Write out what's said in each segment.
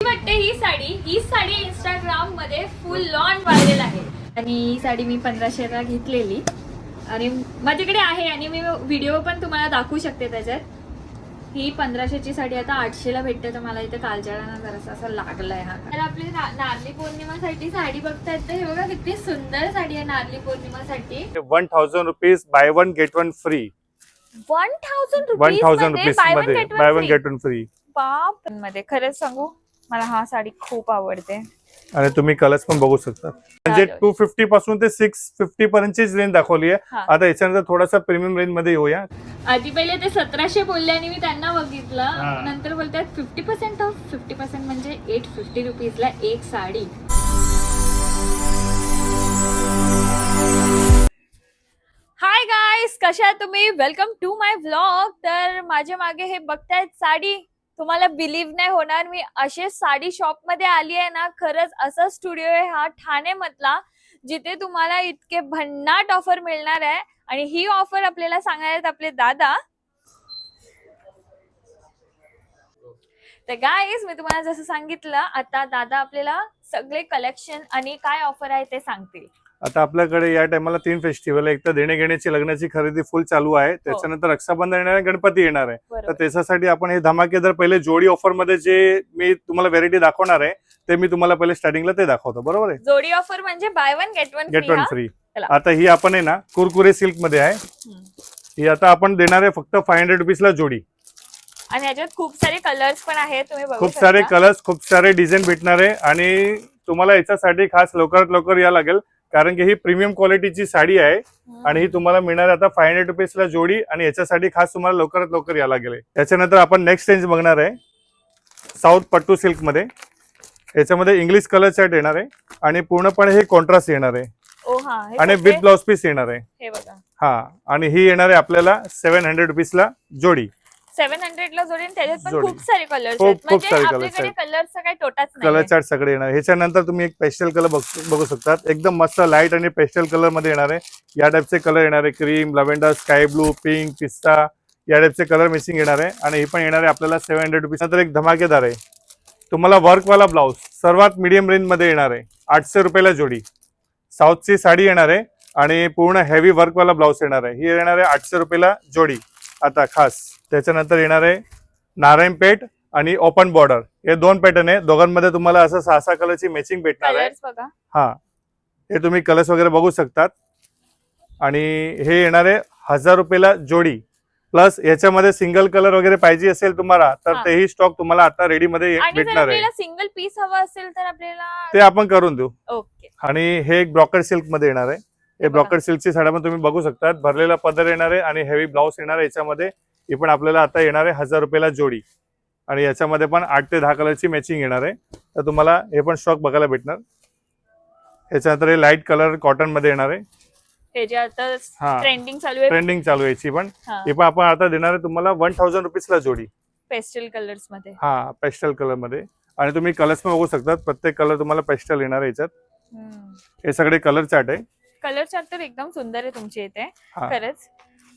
वाटते ही साडी इंस्टाग्राम मध्ये फुल launch viral आहे आणि ही साडी मी 1500 ला घेतलेली आणि माझ्याकडे आहे आणि मी व्हिडिओ पण तुम्हाला दाखवू शकते त्याच्यात. ही 1500 ची साडी आता 800 ला भेटते तर मला इथे कालजाळाना जरासा असं लागलाय हा. तर आपली नारळी पौर्णिमासाठी साडी बघतायत तर हे बघा किती सुंदर साडी आहे नारळी पौर्णिमासाठी. 1000 rupees buy one get one free. 1000 rupees मध्ये buy one get one free. बाप मध्ये खरंच सांगू मला हा साडी खूप आवडते आणि तुम्ही कलर्स पण बघू शकता. म्हणजे 250 पासून ते 650 पर्यंतची रेंज दाखवली आहे. आता याच्यानंतर थोडासा प्रीमियम रेंज मध्ये येऊया. आधी पहिले ते 1700 बोलले आणि मी त्यांना बघितलं नंतर बोलतात 50% ऑफ. 50% म्हणजे 850 रुपीजला एक साडी. हाय गाईस, कशा आहात तुम्ही? Welcome to my vlog. तर माझ्या मागे हे बघतायत साडी. तुम्हाला बिलीव्ह नाही होणार मी असे साडी शॉप मध्ये आली आहे ना. खरंच असा स्टुडिओ आहे हा ठाणे मधला जिथे तुम्हाला इतके भन्नाट ऑफर मिळणार आहे आणि ही ऑफर आपल्याला सांगणार आहेत आपले दादा. तर गाईस मी तुम्हाला जसं सांगितलं आता दादा आपल्याला सगळे कलेक्शन आणि काय ऑफर आहे ते सांगतील. आता आपल्याकडे या टायमाला 3 फेस्टिवल आहे. एक तर देणे घेण्याची लग्नाची खरेदी फुल चालू आहे. त्याच्यानंतर रक्षाबंधन येणार आहे, गणपती येणार आहे. तर त्याच्यासाठी आपण हे धमाकेदार पहिले जोडी ऑफर मध्ये जे मी तुम्हाला व्हेरायटी दाखवणार आहे ते मी तुम्हाला पहिले स्टार्टिंगला ते दाखवतो. बरोबर आहे. जोडी ऑफर म्हणजे bye one get one free. आता ही आपण आहे ना कुरकुरे सिल्क मध्ये आहे. ही आता आपण देणार आहे फक्त 500 रुपीजला जोडी आणि याच्यात खूप सारे कलर्स पण आहेत. तुम्ही बघू खूप सारे कलर्स खूप सारे डिझाईन भेटणार आहे आणि तुम्हाला याच्यासाठी खास लवकरात लवकर या लागेल कारण की ही प्रीमियम क्वालिटीची साडी आहे आणि ही तुम्हाला मिळणार आता 500 रुपीजला जोडी आणि याच्यासाठी खास तुम्हाला लवकरात लवकर या लागेल. त्याच्यानंतर आपण नेक्स्ट रेंज बघणार आहे साऊथ पट्टू सिल्क मध्ये. याच्यामध्ये इंग्लिश कलर चार्ट येणार आहे आणि पूर्णपणे हे कॉन्ट्रास्ट येणार आहे आणि विथ ब्लाउज पीस येणार आहे. हे बघा. हा आणि ही येणार आहे आपल्याला 700 रुपीजला जोडी. 700 ला जोडी. त्याच्यात पण खूप सारे कलर्स खूप आहेत. सारे आपल्याकडे कलरचा काही तोटाच नाही. कलर चार्ट सगळे येणार. ह्याच्यानंतर तुम्ही एक पेस्टल कलर बघू शकता. एकदम मस्त लाईट आणि पेस्टल कलर मध्ये येणार आहे. या टाइपचे कलर येणार आहे. Cream, lavender, sky blue, pink, पिस्ता या टाइपचे कलर मिक्सिंग येणार आहे आणि ही पण येणार आहे आपल्याला 700 रुपीज. नंतर एक धमाकेदार आहे तुम्हाला वर्कवाला ब्लाउज सर्वात मीडियम रेंज मध्ये येणार आहे 800 रुपयाला जोडी. साऊथची साडी येणार आहे आणि पूर्ण हेवी वर्कवाला ब्लाउज येणार आहे. ही येणार आहे 800 रुपयाला जोडी आता खास. त्याच्यानंतर येणार आहे नारायणपेठ आणि ओपन बॉर्डर. हे 2 पॅटर्न आहे. दोघांमध्ये तुम्हाला असं 6 कलरची मॅचिंग भेटणार आहे. हा हे तुम्ही कलर्स वगैरे बघू शकतात आणि हे येणार आहे 1000 रुपयाला जोडी. प्लस याच्यामध्ये सिंगल कलर वगैरे पाहिजे असेल तुम्हाला तर तेही स्टॉक तुम्हाला आता रेडी मध्ये भेटणार आहे. सिंगल पीस हवा असेल तर आपल्याला ते आपण करून देऊ. ओके. आणि हे एक ब्रॉकेट सिल्क मध्ये येणार आहे. हे ब्रॉकेट सिल्कची साड्या पण तुम्ही बघू शकता. भरलेला पदर येणार आहे आणि हेवी ब्लाउज येणार आहे याच्यामध्ये. ही पण आपल्याला आता येणार आहे 1000 रुपयाला जोडी आणि याच्यामध्ये पण 8 ते 10 कलरची मॅचिंग येणार आहे. तर तुम्हाला हे पण स्टॉक बघायला भेटणार. याच्यानंतर हे लाईट कलर कॉटन मध्ये येणार आहे. हे जे आता ट्रेंडिंग चालू आहे याची पण हे पण आपण आता देणार आहे तुम्हाला 1000 रुपीजला जोडी पेस्टल कलर्स मध्ये. हा पेस्टल कलर मध्ये आणि तुम्ही कलर्स पण बघू शकता. प्रत्येक कलर तुम्हाला पेस्टल येणार आहे याच्यात. हे सगळे कलर चार्ट आहे. कलर चार्ट तर एकदम सुंदर आहे तुमच्या इथे खरंच.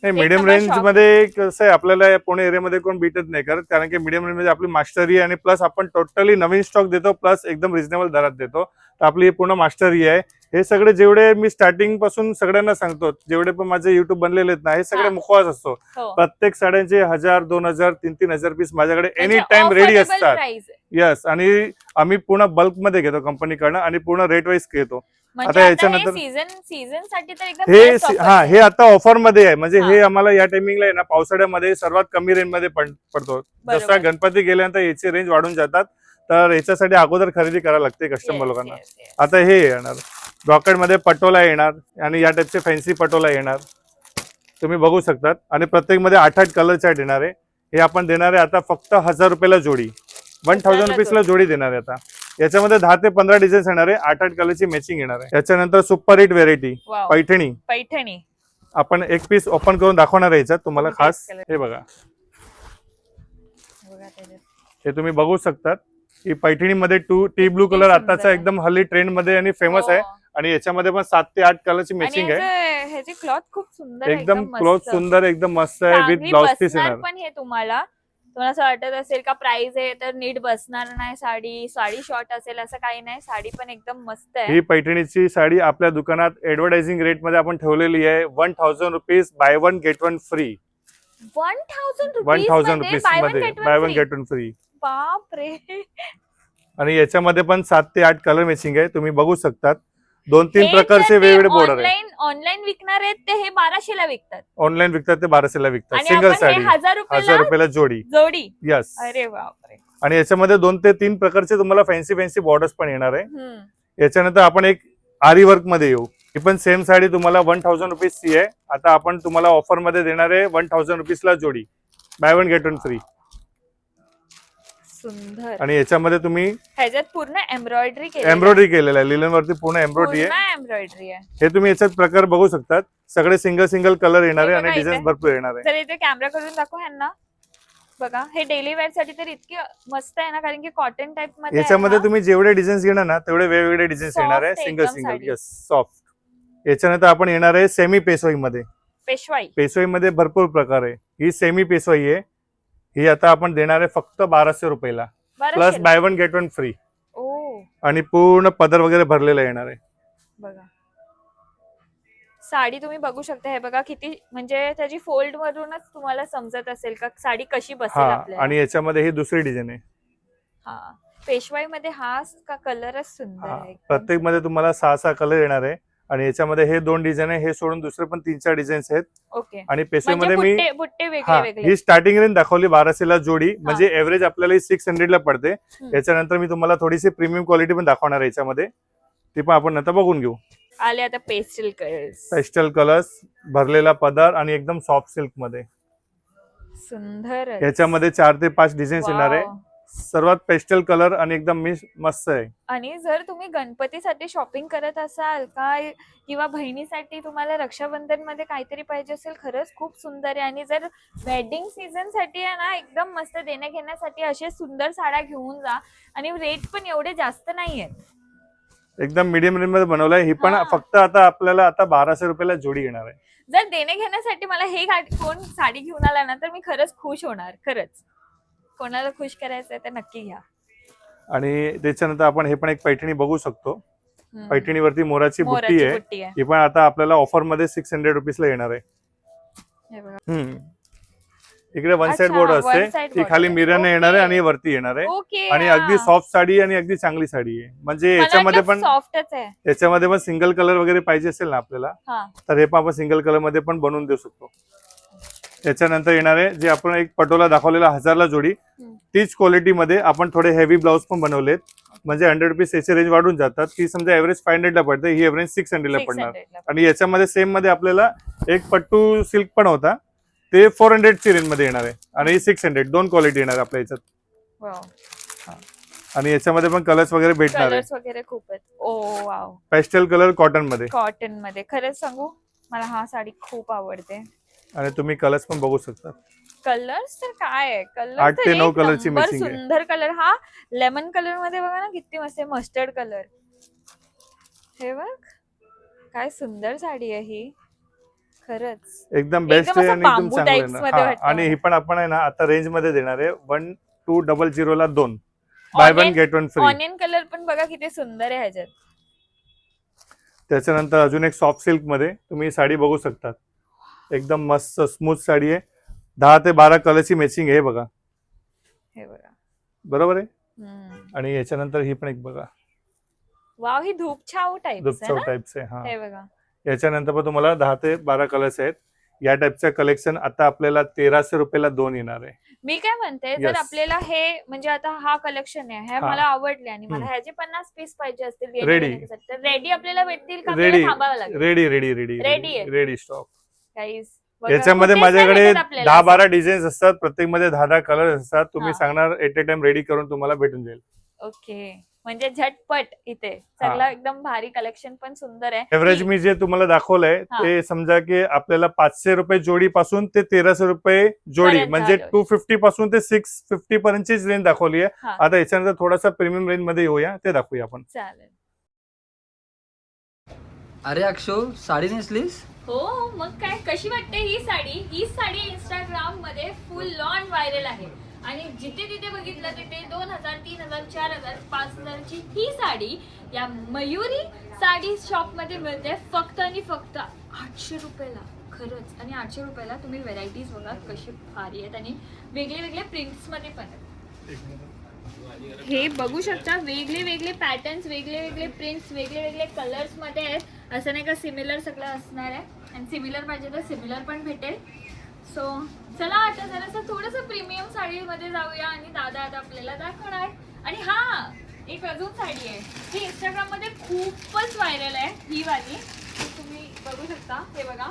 मीडियम रेंज मध्ये कसं आहे आपल्याला पुणे एरियामध्ये कोण बीटच नाही करत कारण की मीडियम रेंज मध्ये आपली मास्टरी आणि प्लस आपण टोटली नवीन स्टॉक देतो प्लस एकदम रिजनेबल दरात देतो. तर आपली पूर्ण मास्टरी आहे. हे सगळे जेवढे मी स्टार्टिंग पासून सगळ्यांना सांगतो जेवढे पण माझे युट्यूब बनलेले आहेत ना हे सगळे मुखवास असतो. प्रत्येक साड्यांचे 1000, 2000, 3000 पीस माझ्याकडे एनी टाइम रेडी असतात. यस आणि आम्ही पूर्ण बल्क मध्ये घेतो कंपनीकडनं आणि पूर्ण रेट वाईज घेतो. आता याच्यानंतर सीझन साठी तर हे आता ऑफर मध्ये आहे. म्हणजे हे आम्हाला या टायमिंगला आहे ना पावसाळ्यामध्ये सर्वात कमी रेंज मध्ये पडतो. जसा गणपती गेल्यानंतर याची रेंज वाढून जातात तर याच्यासाठी अगोदर खरेदी करायला लागते कस्टमर लोकांना. आता हे येणार ब्रॉकेट मध्ये पटोला येणार आणि या टाइपचे फॅन्सी पटोला येणार तुम्ही बघू शकतात आणि प्रत्येक मध्ये 8 कलर चार्ट येणार आहे. हे आपण देणार आहे आता फक्त 1000 रुपयाला जोडी. 1000 रुपीजला जोडी देणार आहे आता. याच्यामध्ये 10 ते 15 डिझाईन्स येणार आहे. 8 कलरची मॅचिंग येणार आहे. त्याच्यानंतर सुपर हिट व्हेरायटी पैठणी आपण एक पीस ओपन करून दाखवणार आहे याच्यात तुम्हाला खास. हे बघा हे तुम्ही बघू शकतात. ही पैठणीमध्ये टी ब्लू कलर आताचा एकदम हल्ली ट्रेंड मध्ये आणि फेमस आहे आणि याच्यामध्ये पण 7 ते 8 कलरची मॅचिंग आहे. ह्याची क्लॉथ खूप सुंदर एकदम क्लॉथ सुंदर एकदम मस्त आहे विथ ब्लाउज पीस येणार. पण हे तुम्हाला तुम्हाला असं वाटत असेल का प्राइस आहे तर नीट बसणार नाही साडी, साडी शॉर्ट असेल, असं काही नाही. साडी पण एकदम मस्त आहे. ही पैठणीची साडी आपल्या दुकानात ऍडव्हर्टायझिंग रेट मध्ये आपण ठेवलेली आहे 1000 rupees buy 1 get 1 free. 1000 1000 rupees मध्ये बाय 1 गेट 1 फ्री. बाप रे. आणि याच्यामध्ये पण 7 ते 8 कलर मॅचिंग आहे, तुम्ही बघू शकतात. 2-3 प्रकारचे वेगवेगळे बॉर्डर आहे. ऑनलाईन विकणार आहेत ते हे 1200 ला विकतात. ऑनलाईन विकतात ते 1200 ला विकतात. आणि सिंगल आपण हे साडी 1000 रुपयाला जोडी. यस. अरे बापरे. आणि याच्यामध्ये 2 ते 3 प्रकारचे तुम्हाला फॅन्सी बॉर्डर्स पण येणार आहे. याच्यानंतर आपण एक आरी वर्क मध्ये येऊ. ही पण सेम साडी तुम्हाला 1000 रुपीजची आहे. आता आपण तुम्हाला ऑफर मध्ये देणार आहे 1000 रुपीजला जोडी, बाय 1 गेट 1 फ्री. सुंदर. आणि याच्यामध्ये तुम्ही ह्याच्यात पूर्ण एम्ब्रॉयडरी केलेलं आहे. लिलन वरती पूर्ण एम्ब्रॉयडरी आहे. हे तुम्ही याच्यात प्रकार बघू शकतात. सगळे सिंगल कलर येणार आहे आणि बघा डिझाईन इथे. भरपूर येणार आहे. तर इथे कॅमेरा करून दाखव ह्यांना. बघा हे डेली वेअर साठी तर इतके मस्त आहे ना, कारण की कॉटन टाइप मध्ये याच्यामध्ये तुम्ही जेवढे डिझाईन्स घेणार ना तेवढे वेगवेगळे डिझाईन्स येणार आहे. Soft सिंगल एकदम सिंगल साडी. Yes soft. याच्यानंतर आपण येणार आहे सेमी पेशवाई मध्ये. पेशवाई मध्ये भरपूर प्रकार आहे. ही सेमी पेशवाई आहे. ही आता आपण देणार आहे फक्त 1200 रुपयाला, प्लस बाय 1 गेट 1 फ्री. आणि पूर्ण पदर वगैरे भरलेला येणार आहे. बघा साडी तुम्ही बघू शकता. हे बघा किती, म्हणजे त्याची फोल्ड वरूनच तुम्हाला समजत असेल का साडी कशी बसेल आपल्याला. आणि याच्यामध्ये ही दुसरी डिझाईन आहे. हा पेशवाई मध्ये हा कलरच सुंदर आहे. प्रत्येक मध्ये तुम्हाला 6 कलर येणार आहे. आणि याच्यामध्ये हे 2 डिझाईन आहे. हे सोडून दुसरे पण 3-4 डिझाईन्स आहेत. ओके. आणि पेशवाई मध्ये मी बुट्टे वेगळे ही स्टार्टिंग रेंज दाखवली 1200 ला जोडी, म्हणजे एव्हरेज आपल्याला 600 ला पडते. याच्यानंतर मी तुम्हाला थोडीशी प्रीमियम क्वालिटी पण दाखवणार आहे याच्यामध्ये, ती पण आपण नंतर बघून घेऊ. आले आता पेस्टल कलर्स भरलेला पदर आणि एकदम सॉफ्ट सिल्क मध्ये सुंदर. याच्यामध्ये 4 ते 5 डिझाईन्स येणार आहे. सर्वात पेस्टल कलर आणि एकदम मस्त आहे. आणि जर तुम्ही गणपतीसाठी शॉपिंग करत असाल काय, किंवा बहिणीसाठी तुम्हाला रक्षाबंधन मध्ये काहीतरी पाहिजे असेल, खरंच खूप सुंदर आहे. आणि जर वेडिंग सीझन साठी आहे ना, एकदम मस्त देण्या घेण्यासाठी असे सुंदर साड्या घेऊन जा. आणि रेट पण एवढे जास्त नाहीये, एकदम मीडियम रेंज मध्ये बनवलंय. ही पण फक्त आता आपल्याला 1200 रुपयाला जोडी येणार आहे. जर देणे घेण्यासाठी मला हे कोण साडी घेऊन आला ना तर मी खरंच खुश होणार. खरंच कोणाला खुश करायचंय तर नक्की घ्या. आणि त्याच्यानंतर आपण हे पण एक पैठणी बघू शकतो. पैठणीवरती मोराची बुट्टी आहे. ही पण आता आपल्याला ऑफर मध्ये 600 रुपीजला येणार आहे. इकडे वन साइड बोर्ड असते, ती खाली मिररने येणार आहे आणि वरती येणार आहे. आणि अगदी सॉफ्ट साडी आणि अगदी चांगली साडी आहे. म्हणजे याच्यामध्ये पण याच्यामध्ये पण सिंगल कलर वगैरे पाहिजे असेल ना आपल्याला, तर हे पण आपण सिंगल कलर मध्ये पण बनवून देऊ शकतो. त्याच्यानंतर येणार आहे जे आपण एक पटोला दाखवलेला 1000 ला जोडी, तीच क्वालिटी मध्ये आपण थोडे हेवी ब्लाउज पण बनवलेत. म्हणजे 100 रुपीज याची रेंज वाढून जातात. की समजा एव्हरेज 500 ला पडते, ही एव्हरेज 600 ला पडणार. आणि याच्यामध्ये सेम मध्ये आपल्याला एक पट्टू सिल्क पण होता, ते 400 ची रेंज मध्ये येणार आहे. आणि 600, 2 क्वालिटी येणार आपल्या याच्यात. आणि याच्यामध्ये पण कलर्स वगैरे भेटणार आहे. वगैरे खूप आहेत. ओ वाव. पेस्टल कलर कॉटन मध्ये. खरंच सांगू मला हा साडी खूप आवडते. आणि तुम्ही कलर्स पण बघू शकता. कलर्स तर काय आहे, कलर 8 ते 9 कलरची मॅचिंग आहे. सुंदर कलर. हा लेमन कलर मध्ये बघा ना किती मस्त, मस्टर्ड कलर. हे बघ काय सुंदर साडी आहे ही. खरंच एकदम बेस्ट आहे आणि एकदम चांगलं आहे. आणि ही पण आपण आहे ना आता रेंज मध्ये देणार आहे 1200 ला 2, buy 1 get 1 free. Onion colour पण बघा किती सुंदर आहे ह्याच्यात. त्याच्यानंतर अजून एक सॉफ्ट सिल्क मध्ये तुम्ही साडी बघू शकता. एकदम मस्त स्मूथ साडी आहे. 10 ते 12 कलरची मॅचिंग आहे. बघा हे बघा बरोबर आहे. आणि याच्यानंतर ही पण एक बघा, वाव, ही धूपछाव टाइप्स आहे. हा हे बघा. याच्यानंतर पण तुम्हाला 10 ते 12 कलर्स आहेत. या टाइपचं कलेक्शन आता आपल्याला 1300 रुपयाला 2 येणार आहे. मी काय म्हणते, जर आपल्याला हे म्हणजे आता हा कलेक्शन आहे, हे मला आवडले आणि मला ह्याचे 50 पीस पाहिजे असतील रेडी आपल्याला भेटतील का? Ready stock. याच्यामध्ये माझ्याकडे 10-12 डिझाईन्स असतात. प्रत्येक मध्ये 10-10 कलर असतात. तुम्ही सांगणार एट अ टाइम रेडी करून तुम्हाला भेटून जाईल. ओके, म्हणजे झटपट. इथे सगळं एकदम भारी कलेक्शन पण सुंदर आहे. एव्हरेज मी जे तुम्हाला दाखवलंय ते समजा की आपल्याला 500 रुपये जोडी पासून ते 1300 रुपये जोडी, म्हणजे 250 पासून ते 650 पर्यंतची रेंज दाखवली आहे. आता याच्यानंतर थोडासा प्रीमियम रेंज मध्ये येऊया, ते दाखवूया आपण. चालेल. अरे अक्षो, साडी नेसलीस? हो, मग काय, कशी वाटते ही साडी? ही साडी इंस्टाग्राम मध्ये फुल ऑन व्हायरल आहे. आणि जिथे तिथे बघितलं तिथे 2000, 3000, 4000, 5000ची ही साडी या मयुरी साडी शॉप मध्ये मिळते फक्त आणि फक्त 800 रुपयाला. खरंच. आणि 800 रुपयाला तुम्ही व्हेरायटीज बघा कशी भारी आहेत आणि वेगळे वेगळे प्रिंट्स मध्ये पण आहेत. हे बघू शकता वेगळे वेगळे पॅटर्न्स, वेगळे वेगळे प्रिंट्स, वेगळे वेगळे कलर्स मध्ये आहेत. असं नाही का सिमिलर सगळं असणार आहे. आणि सिमिलर पाहिजे तर सिमिलर पण भेटेल. सो चला आता जरासं थोडंसं प्रीमियम साडीमध्ये जाऊया आणि दादा आता आपल्याला दाखवणार. आणि हा एक अजून साडी आहे ही इंस्टाग्राम मध्ये खूपच व्हायरल आहे ही वाली. तुम्ही बघू शकता. हे बघा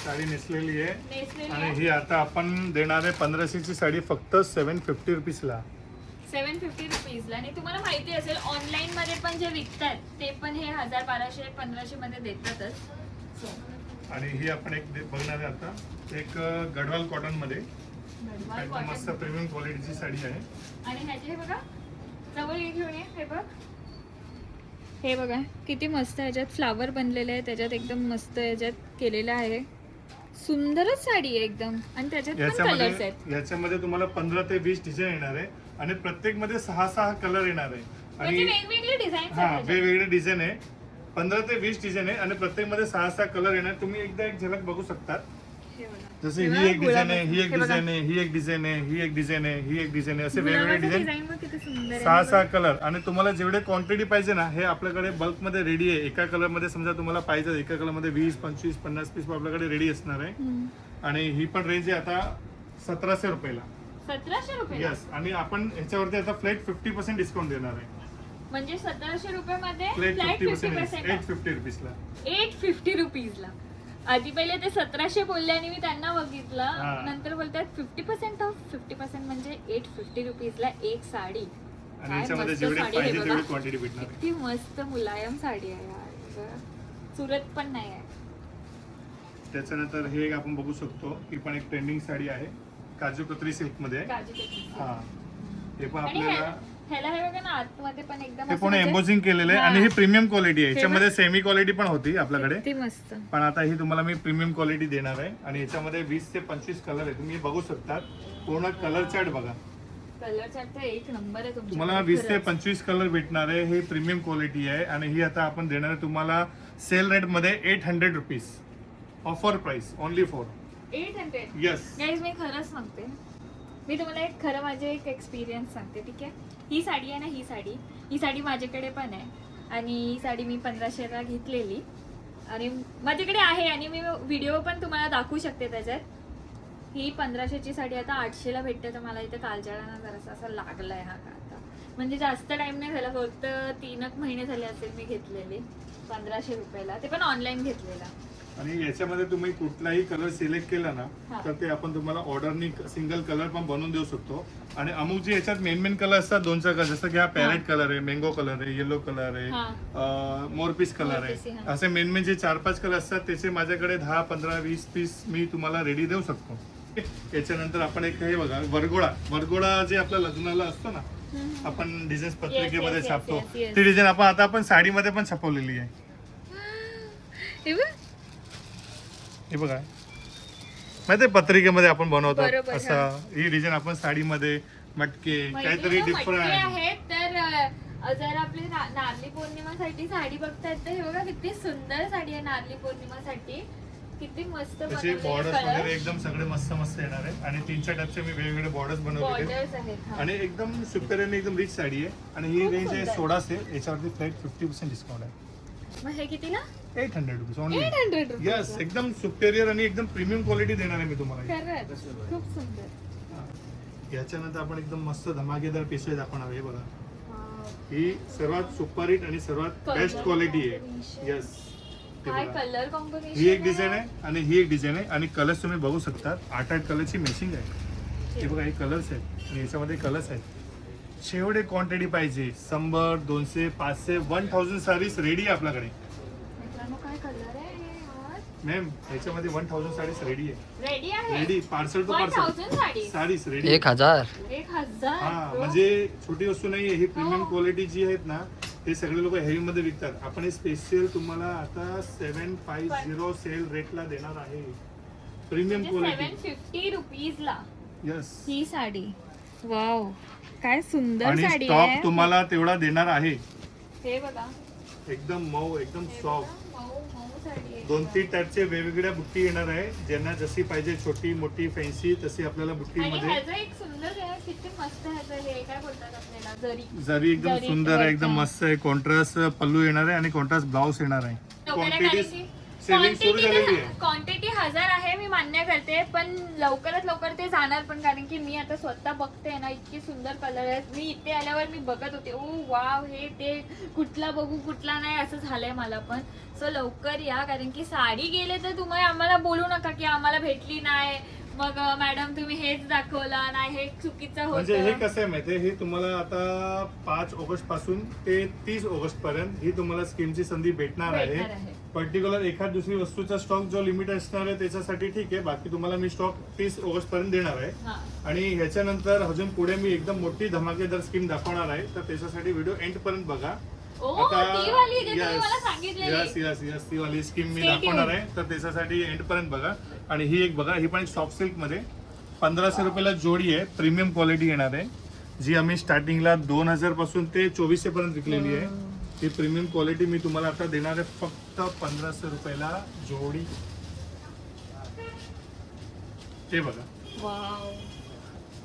साडी नेसलेली आहे नेसलेली आणि आहे. ही आता आपण देणार आहे 1500ची साडी फक्त 750 रुपीजला. 750 रुपीजला. आणि तुम्हाला माहिती असेल ऑनलाईन मध्ये पण जे विकतात ते पण हे 1000, 1200, 1500 मध्ये देतातच. सो आणि ही आपण एक बघणार आहे आता एक गढवाल कॉटन मध्ये एकदम मस्त प्रीमियम क्वालिटीची साडी आहे. आणि ह्याचे हे बघा जवळ घेऊन ये. हे बघ हे बघा किती मस्त ह्याच्यात फ्लावर बनलेले आहे. त्याच्यात एकदम मस्त ह्याच्यात केलेलं आहे. सुंदरच साडी आहे एकदम. आणि त्याच्यात पण कलर्स आहेत. याच्यामध्ये तुम्हाला 15 ते 20 डिझाईन येणार आहे आणि प्रत्येक मध्ये 6 कलर येणार आहे. म्हणजे वेगवेगळे डिझाईन हा वेगवेगळे डिझाईन आहे. 15 ते 20 डिझाईन आहे आणि प्रत्येक मध्ये 6 कलर येणार. तुम्ही एकदा एक झलक बघू शकता. जसे ही एक डिझाईन आहे, ही एक डिझाईन आहे, ही एक डिझाईन आहे, ही एक डिझाईन आहे, ही एक डिझाईन आहे, असे वेगवेगळे डिझाईन 6 कलर. आणि तुम्हाला जेवढे क्वांटिटी पाहिजे ना हे आपल्याकडे बल्क मध्ये रेडी आहे. एका कलर मध्ये समजा तुम्हाला पाहिजे एका कलर मध्ये 20, 25, 50 पीस आपल्याकडे रेडी असणार आहे. आणि ही पण रेंज आहे आता 1700 रुपयाला. 1700 रुपये. यस. आणि आपण ह्याच्यावरती आता फ्लॅट 50% डिस्काउंट देणार आहे. म्हणजे 1700 रुपयामध्ये फ्लॅट फ्लॅट 50% 50%. 850 रुपीजला. 850 रुपीजला. आधी पहिले ते 1700 बोलले आणि मी त्यांना बघितलं. हा. नंतर बोलतात 50% ऑफ. 50% म्हणजे 850 रुपीजला एक साडी. आणि काय याच्यामध्ये मस्त जेवढे साडी आहे पाहिजे बघा. तेवढी क्वांटिटी भेटणार आहे. किती मस्त मुलायम साडी आहे यार. सुरत पण नाही आहे. त्याच्यानंतर हे एक आपण बघू शकतो ही पण एक ट्रेंडिंग साडी आहे. काजू कतरी सिल्क मध्ये आहे. काजू कतली. हा हे पण आणि आपल्याला ह्याला हे बघा ना आतमध्ये पण एकदम हे असं पूर्ण म्हणजे- एम्बोजिंग केलेलं आहे. हा. आणि ही प्रीमियम क्वालिटी आहे. हे याच्यामध्ये सेमी क्वालिटी पण होती आपल्याकडे किती मस्त. पण आता ही तुम्हाला मी प्रीमियम क्वालिटी देणार आहे. आणि याच्यामध्ये 20 ते 25 कलर आहे. तुम्ही बघू शकता पूर्ण कलर चार्ट बघा. कलर चार्ट तर एक नंबर आहे तुमच्या. तुम्हाला 20 ते 25 कलर भेटणार आहे. हे प्रीमियम क्वालिटी आहे. आणि ही आता आपण देणार आहे तुम्हाला सेल रेट मध्ये 800 rupees. Offer price only for 800. Yes. Guys मी खरंच सांगते. मी तुम्हाला एक खरं माझे एक एक्सपिरियन्स सांगते. ठीक आहे. ही साडी आहे ना ही साडी माझ्याकडे पण आहे. आणि ही साडी मी 1500ला घेतलेली आणि माझ्याकडे आहे. आणि मी व्हिडिओ पण तुम्हाला दाखवू शकते त्याच्यात. ही 1500ची साडी आता 800ला भेटते. तर मला इथं कालजाळाना जरासा असं लागलाय हा का आता. म्हणजे जास्त टाइम नाही झाला फक्त 3 महिने झाले असेल मी घेतलेली 1500 रुपयाला. ते पण ऑनलाईन घेतलेला. आणि याच्यामध्ये तुम्ही कुठलाही कलर सिलेक्ट केला ना हा. तर ते आपण तुम्हाला ऑर्डरनी सिंगल कलर पण बनवून देऊ शकतो. आणि अमुक जे याच्यात मेन कलर असतात 2 कलर जसं की हा पॅरेट कलर आहे, मँगो कलर आहे, येलो कलर आहे, मोरपीस कलर मोरपीसी, आहे. हा. असे मेन जे 4-5 कलर असतात त्याचे माझ्याकडे 10, 15, 20 पीस मी तुम्हाला रेडी देऊ शकतो. याच्यानंतर आपण एक हे बघा वरगोळा जे आपल्या लग्नाला असतो ना आपण डिझाईन पत्रिकेमध्ये yes, छापतो yes, yes. ती डिझाईन आता आपण साडीमध्ये पण छापवलेली आहे. हे बघा माहिती पत्रिकेमध्ये आपण बनवतो बरोबर, असं. ही डिझाईन आपण साडीमध्ये मटके काहीतरी मटके डिफरंट आहेत. तर जर आपली नारळी पौर्णिमासाठी साडी बघतायत तर हे बघा किती सुंदर साडी आहे नारळी पौर्णिमासाठी. किती मस्त त्याचे बॉर्डर्स वगैरे एकदम सगळे मस्त येणार आहे. आणि 3-4 टाईपचे मी वेगवेगळे बॉर्डर्स बनवलेले बॉर्डर्स आहेत. हा. आणि एकदम सुपर आणि एकदम रिच साडी आहे. आणि ही खूप रेंज आहे सुंदर. 1600. याच्यावरती फ्लॅट 50% डिस्काउंट आहे. मग हे कितीला? 800 रुपीज ओनली. 800 रुपये. यस. एकदम सुपेरियर आणि एकदम प्रीमियम क्वालिटी देणार आहे मी तुम्हाला. खरंच खूप सुंदर. याच्यानंतर आपण एकदम मस्त धमाकेदार पिशवी दाखवणार आहे. बघा Wow. ही सर्वात सुपर हिट आणि सर्वात Color बेस्ट क्वालिटी आहे. combination. यस. काय कलर कॉम्बिनेशन. ही एक डिझाईन आहे आणि ही एक डिझाईन आहे. आणि कलर्स तुम्ही बघू शकता 8 कलरची मॅचिंग आहे. हे बघा हे कलर्स आहेत आणि याच्यामध्ये कलर्स आहेत. शेवटे क्वांटिटी पाहिजे 100, 200, 500, 1000 साडीज रेडी आहे आपल्याकडे. मित्रांनो काय कलर आहे यार. मॅम याच्यामध्ये 1000 साडीज रेडी आहे. रेडी आहे. Ready parcel to 1000 parcel sari. Saris ready. 1000. 1000. हा म्हणजे छोटी वस्तू नाहीये. ही प्रीमियम क्वालिटी जी आहेत ना ते सगळे लोक हेवी मध्ये विकतात. आपण हे स्पेशल तुम्हाला आता 750 सेल रेटला देणार आहे. Premium quality. 750 रुपीजला यस. ही साडी. वाव, काय सुंदर आणि साडी स्टॉक आहे. तुम्हाला तेवढा देणार आहे. हे बघा, एकदम मऊ, एकदम सॉफ्ट. मऊ मऊ साडी आहे. 2-3 टाईपचे वेगवेगळ्या बुट्टी येणार आहे, ज्यांना जशी पाहिजे, छोटी मोठी फॅन्सी, तशी आपल्याला बुट्टी आणि मध्ये. ह्याचं एक सुंदर आहे, किती मस्त ह्याचं हे काय बोलतात आपल्याला, जरी जरी एकदम जरी सुंदर आहे, वरचा. एकदम मस्त आहे. कॉन्ट्रास्ट पल्लू येणार आहे आणि कॉन्ट्रास्ट ब्लाउज येणार आहे. क्वांटिटी सेलिंग सुरू झालेली आहे. क्वांटिटी 1000 आहे, मी मान्य करते, पण लवकरात लवकर ते जाणार पण, कारण की मी आता स्वतः बघते ना, इतके सुंदर कलर आहेत. मी इथे आल्यावर मी बघत होते, ओ वाव, हे ते कुठला बघू कुठला नाही असं झालंय मला पण. सो लवकर या, कारण की साडी गेले तर तुम्ही आम्हाला बोलू नका की आम्हाला भेटली नाही, मग मॅडम तुम्ही हेच दाखवला नाही, हे चुकीचं म्हणजे हे होतं. कसं आहे माहितीये, हे तुम्हाला आता 5 ऑगस्ट पासून ते 30 ऑगस्ट पर्यंत ही तुम्हाला स्कीमची संधी भेटणार भेटणार आहे. आहे. पर्टिक्युलर एखाद दुसरी वस्तूचा स्टॉक जो लिमिट असणार आहे त्याच्यासाठी ठीक आहे, बाकी तुम्हाला मी स्टॉक 30 ऑगस्ट पर्यंत देणार आहे. हा. आणि ह्याच्यानंतर अजून पुढे मी एकदम मोठी धमाकेदार स्कीम दाखवणार आहे, तर त्याच्यासाठी व्हिडिओ एंड पर्यंत बघा. ओ, ती वाली जे तुम्ही मला सांगितलेली. यस ती वाली स्कीम मी Stay दाखवणार tuned. आहे, तर त्याच्यासाठी एंड पर्यंत बघा. आणि ही एक बघा, ही पण एक सॉफ्ट सिल्क मध्ये 1500 रुपयाला जोडी आहे, प्रीमियम क्वालिटी येणार आहे, जी आम्ही स्टार्टिंगला 2000 पासून ते 2400 पर्यंत विकलेली आहे. ही प्रीमियम क्वालिटी मी तुम्हाला आता देणार आहे फक्त 1500 रुपयाला जोडी. हे बघा, वाव,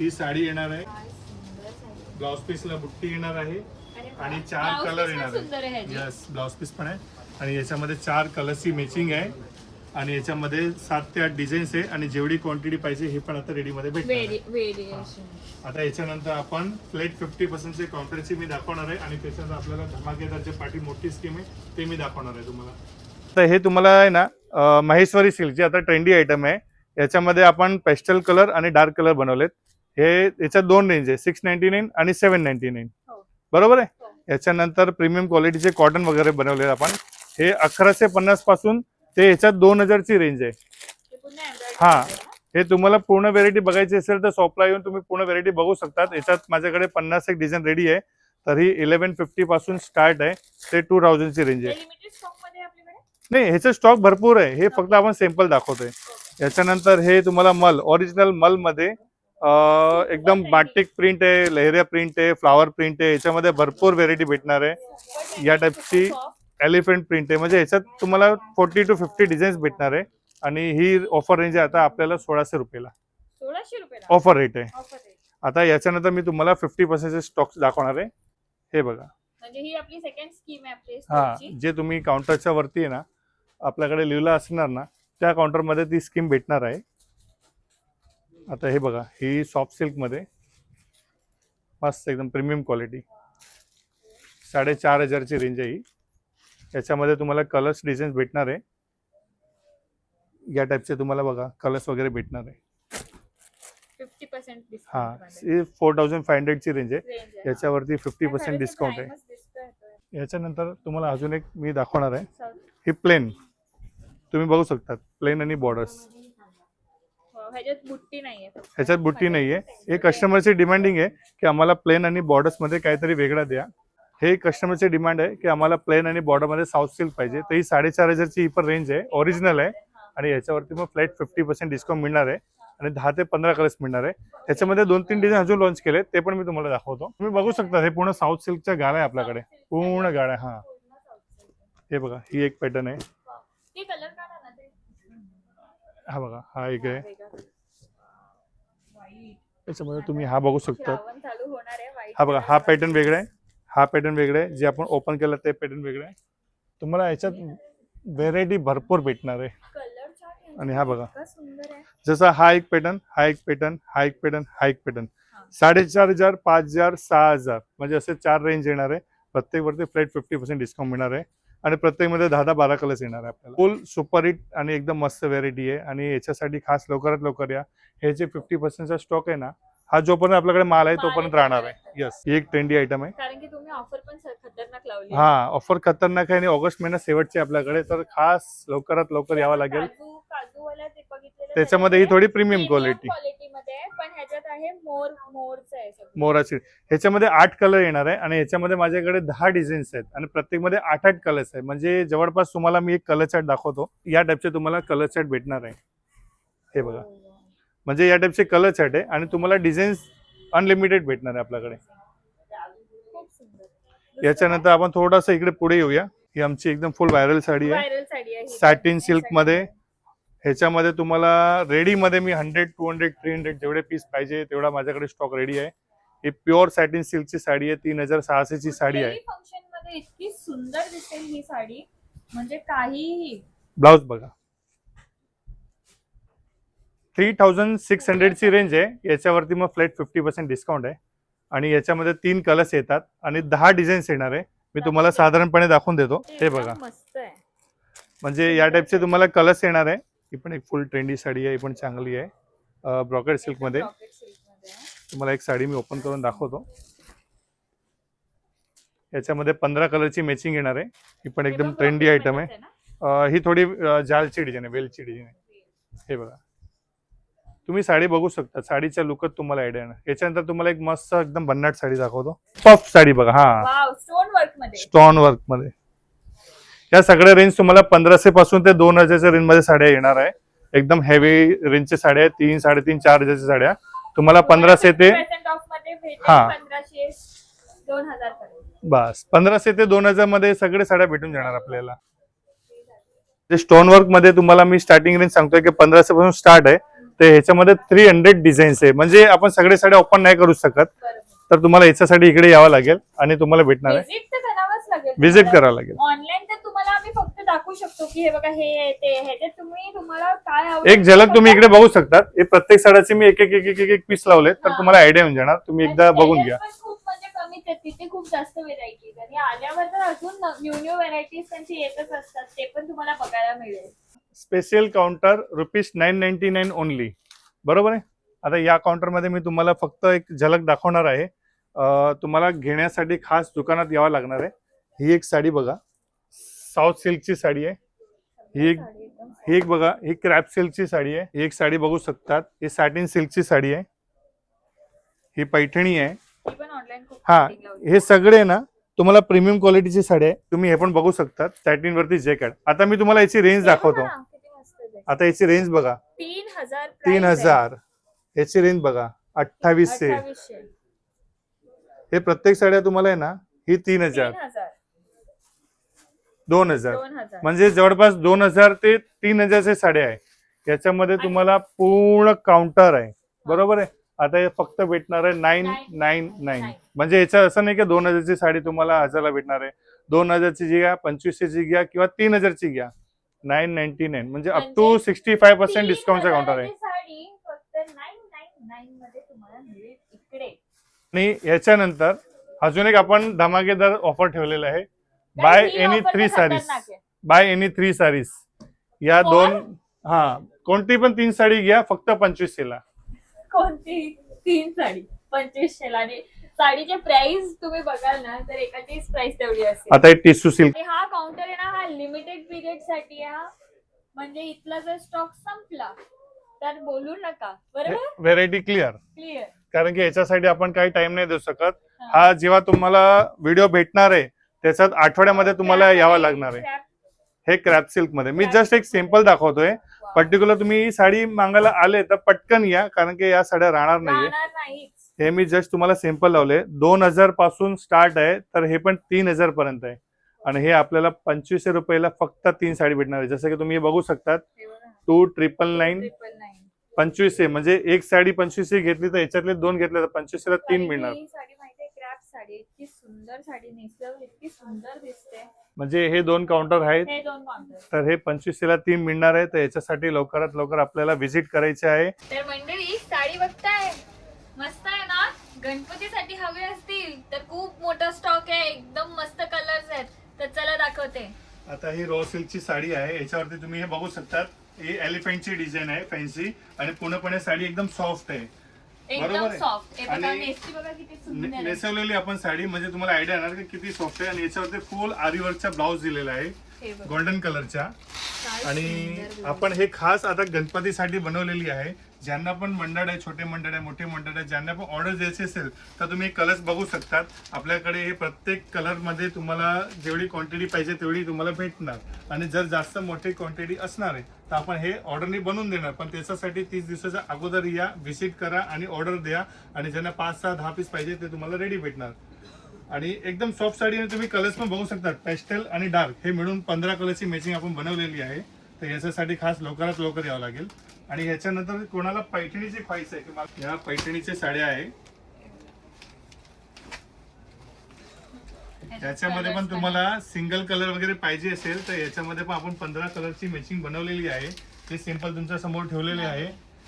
ही साडी येणार आहे, काय सुंदर साडी. ब्लाउज पीसला बुट्टी येणार आहे अरे वा. आणि 4 Blouse कलर piece पण येणार सुंदर आहे आहे. ह्याची. यस, ब्लाउज पीस पण आहे आणि याच्यामध्ये 4 कलरची मॅचिंग आहे आणि याच्यामध्ये 7 ते 8 डिझाईन्स आहे आणि जेवढी क्वांटिटी पाहिजे हे पण आता रेडी मध्ये भेटणार आहे. व्हेरिएशन. आता याच्यानंतर आपण फ्लेट 50% काउंटरची मी दाखवणार आहे आणि त्याच्यानंतर आपल्याला धमाकेदारची पाठी मोठी स्कीम आहे ते मी दाखवणार आहे तुम्हाला. तर हे तुम्हाला आहे ना महेश्वरी सिल्कची आता ट्रेंडी आयटम आहे. याच्यामध्ये आपण पेस्टल कलर आणि डार्क कलर बनवलेत. हे याच्यात 2 रेंज आहे, 699 आणि 799. हो. बरोबर आहे. हो. याच्यानंतर प्रीमियम क्वालिटीचे कॉटन वगैरे बनवले आपण. हे 1150 पासून ते याच्यात 2000 ची रेंज आहे. ते पुन्हा embroidery हा. आहे ना? हे तुम्हाला पूर्ण व्हेरायटी बघायची असेल तर शॉपला येऊन तुम्ही पूर्ण व्हेरायटी बघू शकतात. याच्यात माझ्याकडे 50 एक डिझाईन रेडी आहे. तर ही 1150 पासून स्टार्ट आहे ते 2000 ची रेंज आहे. हे लिमिटेड स्टॉक मध्ये आहे आपल्याकडे. नाही, ह्याचा स्टॉक भरपूर आहे, हे फक्त आपण सॅम्पल दाखवतोय. याच्यानंतर हे तुम्हाला मल, ओरिजिनल मल मध्ये एकदम बाटिक प्रिंट आहे, लहरिया प्रिंट आहे, फ्लावर प्रिंट आहे. याच्यामध्ये भरपूर व्हेरायटी भेटणार आहे. या टाईपची एलिफंट प्रिंट आहे, म्हणजे याच्यात तुम्हाला 40 to 50 डिझाईन्स भेटणार आहे. आणि ही ऑफर रेंज आहे आता आपल्याला 1600 रुपयाला 1600 रुपयाला ऑफर रेट आहे. ऑफर आहे. आता याच्यानंतर मी तुम्हाला 50% स्टॉक दाखवणार आहे. हे बघा, म्हणजे ही आपली सेकंड स्कीम आहे आपली हा, स्टोरची. जे तुम्ही काउंटरच्या वरती आहे ना आपल्याकडे लिहिलं असणार ना, त्या काउंटरमध्ये ती स्कीम भेटणार आहे. आता हे बघा, ही सॉफ्ट सिल्क मध्ये मस्त एकदम प्रीमियम क्वालिटी 4500 ची रेंज आहे ही. याच्यामध्ये तुम्हाला कलर्स डिझाईन्स भेटणार आहे. या टाईपचे तुम्हाला बघा कलर्स वगैरे भेटणार आहे. 50% डिस्काउंट हा, मध्ये ही 4500 ची रेंज आहे. रेंज आहे. याच्यावरती काय 50% खरंच डिस्काउंट आहे. primus दिसतोय तो. याच्यानंतर तुम्हाला अजून एक मी दाखवणार आहे. South. ही प्लेन तुम्ही बघू शकता, प्लेन आणि बॉर्डर्स. हो, ह्याच्यात बुट्टी नाहीये फक्त. ह्याच्यात बुट्टी नाहीये. हे कस्टमरची डिमांडिंग आहे की आम्हाला प्लेन आणि बॉर्डर्स मध्ये काहीतरी वेगळा द्या. हे कस्टमरची डिमांड आहे की आम्हाला प्लेन आणि बॉर्डर मध्ये साऊथ सिल्क पाहिजे. तर ही 4500 ची ही पण रेंज आहे, ओरिजिनल आहे. आणि याच्यावरती मग फ्लॅट 50% डिस्काउंट मिळणार आहे आणि 10 ते 15 कलर्स मिळणार आहे. ह्याच्यामध्ये 2-3 डिझाईन अजून लॉन्च केले, ते पण मी तुम्हाला दाखवतो. तुम्ही बघू शकता हे पूर्ण साऊथ सिल्कच्या गाळ्या आहे आपल्याकडे, पूर्ण गाळ्या. हा, हे बघा, ही एक पॅटर्न आहे. ते कलर काढा ना ते. हा बघा, हा एक आहे. वेगळा color. त्याच्यामध्ये तुम्ही हा बघू शकता. श्रावण चालू होणार आहे. white हा बघा, color हा चा. पॅटर्न वेगळा आहे, हा पॅटर्न वेगळा आहे. जे आपण ओपन केलं ते पॅटर्न वेगळं आहे. तुम्हाला याच्यात व्हेरायटी भरपूर भेटणार आहे. Color chart यांचा आणि हा बघा, इतका सुंदर आहे. जसा हा एक पॅटर्न, हा एक पॅटर्न, हा एक पॅटर्न, हा एक पॅटर्न. हा. 4500, 5000, 6000 म्हणजे असे 4 रेंज येणार आहे. प्रत्येकवरती फ्लॅट 50% डिस्काउंट मिळणार आहे आणि प्रत्येकमध्ये 10-12 कलर्स येणार आहे आपल्याला. फुल सुपर हिट आणि एकदम मस्त व्हेरायटी आहे आणि याच्यासाठी खास लवकरात लवकर या. हे जे 50%चा स्टॉक आहे ना, हा जोपर्यंत आपल्याकडे माल आहे तोपर्यंत राहणार आहे. यस, ही एक ट्रेंडी आयटम आहे. कारण की तुम्ही ऑफर पण खतरनाक लावली. हा, ऑफर खतरनाक आहे आणि ऑगस्ट महिना शेवटचे आपल्याकडे, तर खास लवकरात लवकर यावं लागेल. काजूवाला ते बघितलेलं त्याच्यामध्ये ही थोडी प्रीमियम क्वालिटी, मध्ये आहे, पण ह्याच्यात आहे मोरचं आहे सगळं. मोराची. ह्याच्यामध्ये 8 कलर येणार आहे आणि ह्याच्यामध्ये माझ्याकडे 10 डिझाईन्स आहेत आणि प्रत्येकमध्ये 8-8 कलर्स आहेत. म्हणजे जवळपास तुम्हाला मी एक कलर चार्ट दाखवतो. या टाईपचे तुम्हाला कलर चार्ट भेटणार आहे. हे बघा, म्हणजे या टाईपचे कलर चार्ट आहे आणि तुम्हाला डिझाईन्स अनलिमिटेड भेटणार आहे आपल्याकडे. खूप सुंदर. याच्यानंतर आपण थोडंसं इकडे पुढे येऊया. ही आमची एकदम फुल व्हायरल साडी आहे, व्हायरल साडी आहे. सॅटिन सिल्क मध्ये. ह्याच्यामध्ये तुम्हाला रेडी मध्ये मी 100, 200, 300 जेवढे पीस पाहिजे तेवढा माझ्याकडे स्टॉक रेडी आहे. ही प्युअर सॅटिन सिल्कची साडी आहे, 3600 ची साडी आहे. फंक्शन मध्ये इतकी सुंदर दिसेल ही साडी, म्हणजे काहीही. ब्लाउज बघा, 3600 ची रेंज आहे. याच्यावरती मग फ्लॅट 50% डिस्काउंट आहे आणि याच्यामध्ये 3 कलर्स येतात आणि 10 डिझाईन्स येणार आहे. मी तुम्हाला साधारणपणे दाखवून देतो. हे बघा, मस्त आहे. म्हणजे या टाइपचे तुम्हाला कलर्स येणार आहे. ही पण एक फुल ट्रेंडी साडी आहे, ही पण चांगली आहे, ब्रॉकेट सिल्क मध्ये. Rocket silk मध्ये आहे. तुम्हाला एक साडी मी ओपन करून दाखवतो. याच्यामध्ये 15 कलरची मॅचिंग येणार आहे. ही पण एकदम ट्रेंडी आयटम आहे. ही थोडी जालची डिझाईन आहे, वेलची डिझाईन आहे. हे बघा, तुम्ही साडी बघू शकता, साडीच्या लुकत तुम्हाला आयडिया येणार. याच्यानंतर तुम्हाला एक मस्त एकदम भन्नाट साडी दाखवतो. सॉफ्ट साडी बघा, हा वाव, स्टोन वर्क मध्ये. स्टोन वर्क मध्ये. या सगळ्या रेंज तुम्हाला 1500 पासून ते 2000च्या रेंज मध्ये साड्या येणार आहे. एकदम हेवी रेंजच्या साड्या आहेत. 3, 3.5, 4000च्या साड्या तुम्हाला 1500 ते 1500 2000 पर्यंत. बस 1500 ते 2000 मध्ये सगळे साड्या भेटून जाणार आपल्याला. जे स्टोन वर्क मध्ये तुम्हाला मी स्टार्टिंग रेंज सांगतोय की 1500 पासून स्टार्ट आहे. ते ह्याच्यामध्ये 300 डिझाईन्स आहे. म्हणजे आपण सगळे साड्या ओपन नाही करू शकत, तर तुम्हाला याच्यासाठी इकडे यावं लागेल आणि तुम्हाला भेटणार आहे. विजिट करावं लागेल. ऑनलाईन तर तुम्हाला आम्ही फक्त दाखवू शकतो की हे बघा, हे ते ह्याच्यात तुम्हाला काय आवडेल एक झलक तुम्ही इकडे बघू शकता. हे प्रत्येक साड्याचे मी एक एक पीस लावले, तर तुम्हाला आयडिया येऊन जाणार. तुम्ही एकदा बघून घ्या. खूप म्हणजे कमीच आहे, तिथे खूप जास्त व्हेरायटीज आणि आल्यावर तर अजून न्यू व्हेरायटीज त्यांची येतच असतात, ते पण तुम्हाला बघायला मिळेल. स्पेशल काउंटर ₹999 ओनली, बरोबर आहे. आता या काउंटरमध्ये मी तुम्हाला फक्त एक झलक दाखवणार आहे. तुम्हाला घेण्यासाठी खास दुकानात यावं लागणार आहे. ही एक साडी बघा, साऊथ सिल्कची साडी आहे. ही एक बघा, ही क्रॅप सिल्कची साडी आहे. ही एक साडी बघू शकतात, ही सॅटिन सिल्कची साडी आहे. ही पैठणी आहे. हा, हे सगळे ना तुम्हाला प्रीमियम क्वालिटीची साडी आहे. तुम्ही हे पण बघू शकतात, सॅटिन वरती जॅकेट. आता मी तुम्हाला याची रेंज दाखवतो. आता याची रेंज बघा, 3000. याची रेंज बघा 2800. हे प्रत्येक साड्या तुम्हाला आहे ना, ही 3000, 2000, म्हणजे जवळपास 2000 ते 3000च्या साड्या आहे. याच्यामध्ये तुम्हाला पूर्ण काउंटर आहे, बरोबर आहे. आता हे फक्त भेटणार आहे 999. म्हणजे याचं असं नाही की 2000ची साडी तुम्हाला 1000ला भेटणार आहे. 2000ची जी घ्या, 2500ची घ्या किंवा 3000ची घ्या, 999. म्हणजे अप टू 65% डिस्काउंटचा काउंटर आहे. आणि याच्यानंतर अजून एक आपण धमाकेदार ऑफर ठेवलेला आहे. By any 3 sarees, by any 3 sarees. या दोन, हा, कोणती पण 3 साडी घ्या फक्त 2500ला. कोणती 3 साडी 2500ला. आणि साडीचे प्राइस तुम्ही बघाल ना, तर एकाचीच प्राइस तेवढी असेल. आता टिश्यू सिल्क, हा काउंटर आहे ना, हा लिमिटेड पिरियड साठी आहे. म्हणजे इथला जर स्टॉक संपला तर बोलू नका, बरोबर. व्हेरायटी क्लिअर, कारण की याच्यासाठी आपण काही टाइम नाही देऊ शकत. हा जेव्हा तुम्हाला व्हिडिओ भेटणार आहे त्याच्यात आठवड्यामध्ये तुम्हाला यावं लागणार आहे. हे क्रॅप सिल्क मध्ये मी जस्ट एक सिंपल दाखवतोय. पर्टिक्युलर तुम्ही साडी मागायला आले तर पटकन या, कारण की या साड्या राहणार नाहीये. हे मी जस्ट तुम्हाला सिंपल लावले. 2000 पासून स्टार्ट आहे, तर हे पण 3000 पर्यंत आहे. आणि हे आपल्याला 2500 रुपयाला फक्त 3 साडी भेटणार आहे. जसं की तुम्ही बघू शकतात, 2999, 2500. म्हणजे एक साडी 2500 घेतली तर याच्यातले 2 घेतले तर 2500ला 3 मिळणार. साडी इतकी सुंदर, साडी नेसल्यावर इतकी सुंदर दिसते. म्हणजे हे 2 काउंटर आहेत, हे 2 काउंटर, तर हे 2500ला 3 मिळणार आहे. तर याच्यासाठी लवकरात लवकर आपल्याला व्हिजिट करायचे आहे. तर मंडळी, साडी बघताय, मस्त आहे ना. गणपतीसाठी हवे असतील तर खूप मोठा स्टॉक आहे, एकदम मस्त कलर्स आहेत. तर चला दाखवते. आता ही रॉ सिल्कची साडी आहे. याच्यावरती तुम्ही हे बघू शकतात, ही एलिफंटची डिझाईन आहे, फॅन्सी. आणि पूर्णपणे साडी एकदम सॉफ्ट आहे, एकदम सॉफ्ट. हे बघा, आणि नेसती बघा किती सुंदर आहे. नेसवलेली आपण साडी, म्हणजे तुम्हाला आयडिया येणार की किती सॉफ्ट आहे. आणि याच्यावरती फुल आरीवर्कचा ब्लाउज दिलेला आहे गोल्डन कलरच्या. आणि आपण हे खास आता गणपतीसाठी बनवलेली आहे. ज्यांना पण मंडळ आहे, छोटे मंडळ आहे, मोठे मंडळ आहे, ज्यांना पण ऑर्डर द्यायची असेल तर तुम्ही कलर्स बघू शकतात. आपल्याकडे हे प्रत्येक कलरमध्ये तुम्हाला जेवढी क्वांटिटी पाहिजे तेवढी तुम्हाला भेटणार. आणि जर जास्त मोठी क्वांटिटी असणार आहे तर आपण हे ऑर्डरनी बनवून देणार. पण त्याच्यासाठी 30 दिवसाच्या अगोदर या, व्हिजिट करा आणि ऑर्डर द्या. आणि ज्यांना 5, 6, 10 पीस पाहिजे ते तुम्हाला रेडी भेटणार. आणि एकदम सॉफ्ट साडी तुम्ही कलर्स पण बघू शकता. पेस्टल आणि डार्क हे मिळून 15 कलरची मॅचिंग आपण बनवलेली आहे. तर याच्यासाठी खास लवकरात लवकर यावं लागेल. आणि ह्याच्यानंतर कोणाला पैठणीची ख्वाहिश आहे की या पैठणीच्या साड्या आहे, त्याच्यामध्ये पण तुम्हाला सिंगल कलर वगैरे पाहिजे असेल तर याच्यामध्ये पण आपण 15 कलरची मॅचिंग बनवलेली आहे. ते सिंपल तुमच्या समोर ठेवलेले आहे.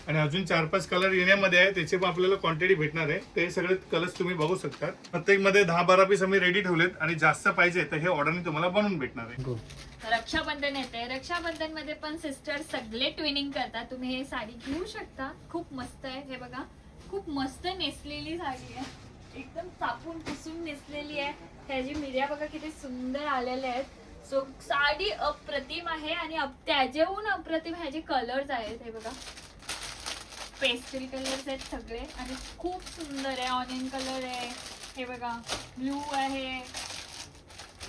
आणि अजून 4-5 कलर येण्यामध्ये आहे, त्याचे पण आपल्याला क्वांटिटी भेटणार आहे. ते सगळे कलर्स तुम्ही बघू शकता. प्रत्येकमध्ये 10-12 पीस आम्ही रेडी ठेवलेत. आणि जास्त पाहिजे तर हे ऑर्डरने तुम्हाला बनवून भेटणार आहे. रक्षाबंधन येते. रक्षाबंधन मध्ये पण सिस्टर सगळे ट्विनिंग करतात. तुम्ही हे साडी घेऊ शकता. खूप मस्त आहे. हे बघा, खूप मस्त नेसलेली साडी आहे. एकदम चापून पुसून नेसलेली आहे. ह्याची मिऱ्या बघा किती सुंदर आलेल्या आहेत. सो साडी अप्रतिम आहे. आणि त्याच्याहून अप्रतिम ह्याचे कलर्स आहेत. हे बघा, पेस्टल कलर्स आहेत सगळे आणि खूप सुंदर आहे. ऑनियन कलर आहे, हे बघा ब्लू आहे,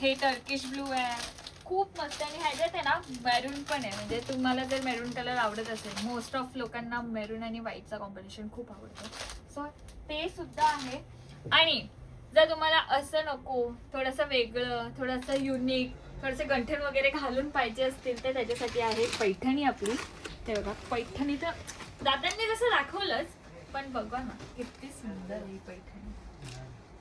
हे टर्किश ब्लू आहे. खूप मस्त. आणि ह्याच्यात आहे ना मेरून पण आहे. म्हणजे तुम्हाला जर मेरून कलर आवडत असेल, मोस्ट ऑफ लोकांना मेरून आणि व्हाईटचा कॉम्बिनेशन खूप आवडतो. सो ते सुद्धा आहे. आणि जर तुम्हाला असं नको, थोडंसं वेगळं, थोडंसं युनिक, थोडंसं गंठण वगैरे घालून पाहिजे असतील तर त्याच्यासाठी आहे पैठणी आपली. ते बघा, पैठणी तर दादांनी जसं दाखवलंच, पण बघा ना किती सुंदर आहे पैठणी.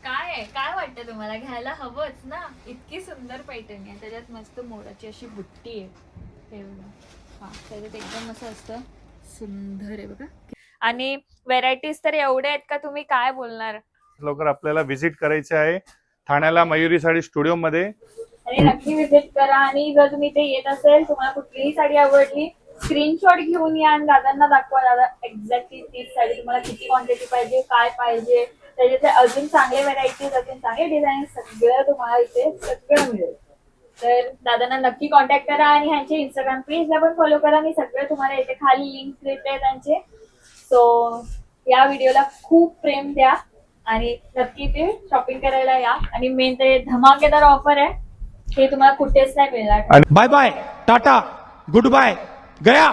काय आहे, काय वाटतं तुम्हाला? घ्यायला हवंच ना. इतकी सुंदर पैठणी आहे. त्याच्यात मस्त मोराची अशी बुट्टी आहे. हे बघा, हा त्याच्यात एकदम असं असतं, सुंदर आहे बघा. आणि व्हेरायटीज तर एवढ्या आहेत का तुम्ही काय बोलणार. लवकर आपल्याला व्हिजिट करायची आहे ठाण्याला मयुरी साडी स्टुडिओ मध्ये. आणि नक्की व्हिजिट करा. आणि जर तुम्ही ते येत असेल, तुम्हाला कुठलीही साडी आवडली, स्क्रीनशॉट घेऊन या आणि दादांना दाखवा. दादा एक्झॅक्टली तीच साडी तुम्हाला किती क्वांटिटी पाहिजे, काय पाहिजे, त्याच्यातले अजून चांगले व्हेरायटीज, अजून चांगले डिझाईन सगळं तुम्हाला इथे सगळं मिळेल. तर दादांना नक्की कॉन्टॅक्ट करा. आणि ह्यांचे इंस्टाग्राम पेजला पण फॉलो करा. मी सगळं तुम्हाला इथे खाली लिंक देते त्यांचे. सो या व्हिडिओला खूप प्रेम द्या आणि नक्की ते शॉपिंग करायला या. आणि मेन ते धमाकेदार ऑफर आहे, हे तुम्हाला कुठेच नाही मिळणार. Bye bye, tata, goodbye, गया.